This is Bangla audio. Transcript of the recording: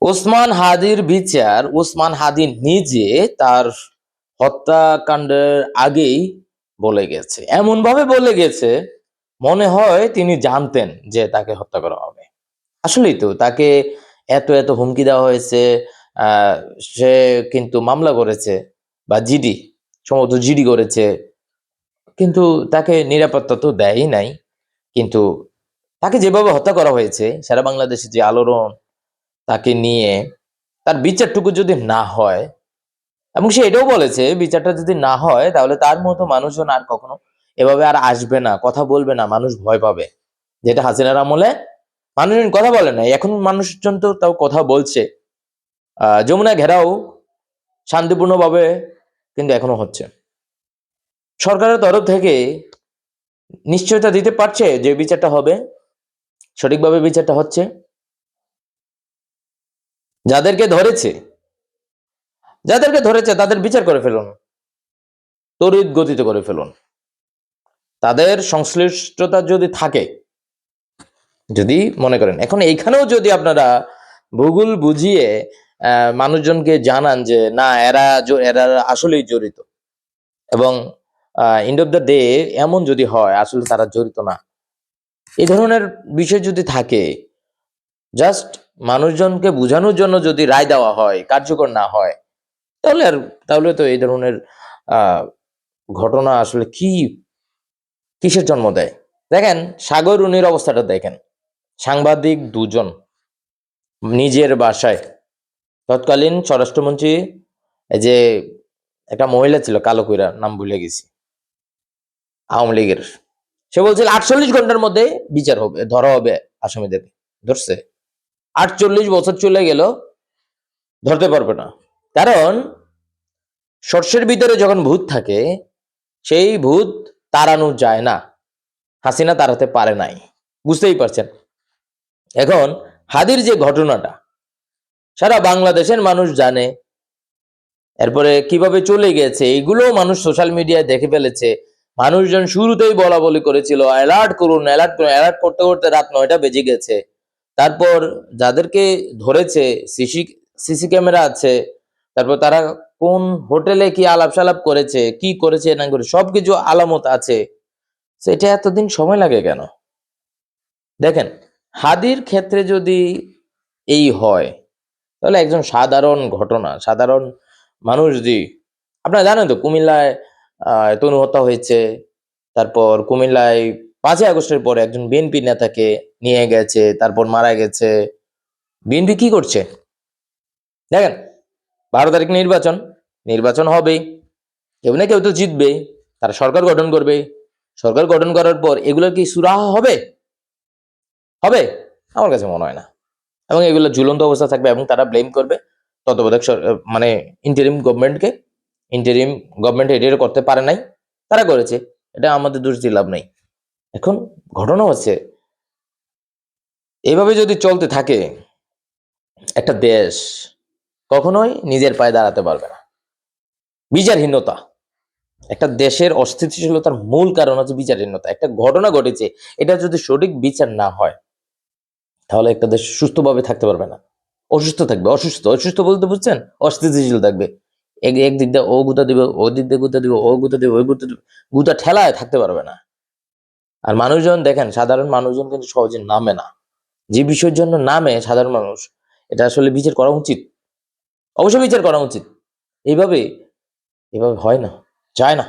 ওসমান হাদির বিচার ওসমান হাদি নিজে তার হত্যাকাণ্ডের আগেই বলে গেছে, এমন ভাবে বলে গেছে মনে হয় তিনি জানতেন যে তাকে হত্যা করা হবে। আসলেই তো তাকে এত এত হুমকি দেওয়া হয়েছে। আহ, সে কিন্তু মামলা করেছে, বা জিডি, সম্ভবত জিডি করেছে, কিন্তু তাকে নিরাপত্তা তো দেয়ই নাই। কিন্তু তাকে যেভাবে হত্যা করা হয়েছে, সারা বাংলাদেশে যে আলোড়ন তাকে নিয়ে, তার বিচারটুকু যদি না হয়, এবং সে এটাও বলেছে বিচারটা যদি না হয় তাহলে তার মতো মানুষজন আর কখনো এভাবে আর আসবে না, কথা বলবে না, মানুষ ভয় পাবে। যেটা হাসিনার আমলে মানুষজন কথা বলে না, এখন মানুষজন তো তাও কথা বলছে। যমুনা ঘেরাও শান্তিপূর্ণভাবে কিন্তু এখনো হচ্ছে। সরকারের তরফ থেকে নিশ্চয়তা দিতে পারছে যে বিচারটা হবে, সঠিকভাবে বিচারটা হচ্ছে। যাদেরকে ধরেছে যাদেরকে ধরেছে তাদের বিচার করে ফেলুন, তড়িৎ গতিতে করে ফেলুন। তাদের সংশ্লিষ্টতা যদি থাকে, যদি মনে করেন, এখন এইখানেও যদি আপনারা ভূগোল বুঝিয়ে মানুষজনকে জানান যে না, এরা আসলেই জড়িত, এবং এন্ড অফ দ্য ডে এমন যদি হয় আসলে তারা জড়িত না, এই ধরনের বিষয় যদি থাকে, জাস্ট মানুষজনকে বোঝানোর জন্য যদি রায় দেওয়া হয়, কার্যকর না হয়, তাহলে তো এই ধরনের আহ ঘটনা আসলে কিসের জন্ম দেয়। দেখেন সাগর রুনির অবস্থাটা দেখেন, সাংবাদিক দুজন নিজের বাসায়, তৎকালীন স্বরাষ্ট্রমন্ত্রী, এই যে একটা মহিলা ছিল কালো কইরা, নাম ভুলে গেছি, আওয়ামী লীগের, সে বলছিল 48 ঘন্টার মধ্যে বিচার হবে, ধরা হবে আসামিদের। ধরছে, 48 বছর চলে গেল, ধরতে পারবে না। কারণ সর্ষের ভিতরে যখন ভূত থাকে, সেই ভূত তাড়ানো যায় না, হাসিনা তাড়াতে পারে নাই, বুঝতেই পারছেন। এখন হাদির যে ঘটনাটা সারা বাংলাদেশের মানুষ জানে, এরপরে কিভাবে চলে গেছে এগুলো মানুষ সোশ্যাল মিডিয়ায় দেখে ফেলেছে। মানুষজন শুরুতেই বলা বলি করেছিল অ্যালার্ট করুন, অ্যালার্ট করুন, অ্যালার্ট করতে করতে রাত 9টা বেজে গেছে। তারপর যাদেরকে ধরেছে, সিসি সিসি ক্যামেরা আছে, তারপর তারা কোন হোটেলে কি আলাপ সালাপ করেছে, কি করেছে না করে সবকিছু আলামত আছে। সেটা এতদিন সময় লাগে কেন? দেখেন, হাদির ক্ষেত্রে যদি এই হয়, তাহলে একজন সাধারণ ঘটনা, সাধারণ মানুষ, যদি আপনারা জানেন তো কুমিল্লায় তনু হত্যা হয়েছে, তারপর কুমিল্লায় 5ই আগস্টের পরে একজন বিএনপি নেতাকে নিয়ে গেছে, তারপর মারা গেছে। বিএনপি কি করছে দেখেন, 12 তারিখ নির্বাচন, নির্বাচন হবে, কেউ না কেউ তো জিতবে, তারা সরকার গঠন করবে, সরকার গঠন করার পর এগুলো কি সুরাহা হবে? হবে? আমার কাছে মনে হয় না। এবং এগুলো ঝুলন্ত অবস্থা থাকবে, এবং তারা ব্লেম করবে তত্ত্বাবধায়ক মানে ইন্টারিম গভর্নমেন্টকে। ইন্টারিম গভর্নমেন্ট এটা করতে পারে নাই, তারা করেছে, এটা আমাদের দোষ দিয়ে লাভ নাই। এখন ঘটনা হচ্ছে, এইভাবে যদি চলতে থাকে একটা দেশ কখনোই নিজের পায়ে দাঁড়াতে পারবে না। বিচারহীনতা, একটা দেশের অস্থিতিশীলতার মূল কারণ হচ্ছে বিচারহীনতা। একটা ঘটনা ঘটেছে, এটা যদি সঠিক বিচার না হয় তাহলে একটা দেশ সুস্থভাবে থাকতে পারবে না, অসুস্থ থাকবে। অসুস্থ অসুস্থ বলতে বুঝছেন, অস্থিতিশীল থাকবে। একদিক দিয়ে ও গুতা দিবে, ওই দিক দিয়ে গুতা দিবে, ও গুতা দিবে, ওই গুতা দিবে, গুতা ঠেলায় থাকতে পারবে না। আর মানুষজন দেখেন, সাধারণ মানুষজন কিন্তু সহজে নামে না। যে বিষয়ের জন্য নামে সাধারণ মানুষ, এটা আসলে বিচার করা উচিত, অবশ্যই বিচার করা উচিত। এইভাবে এভাবে হয় না, যায় না।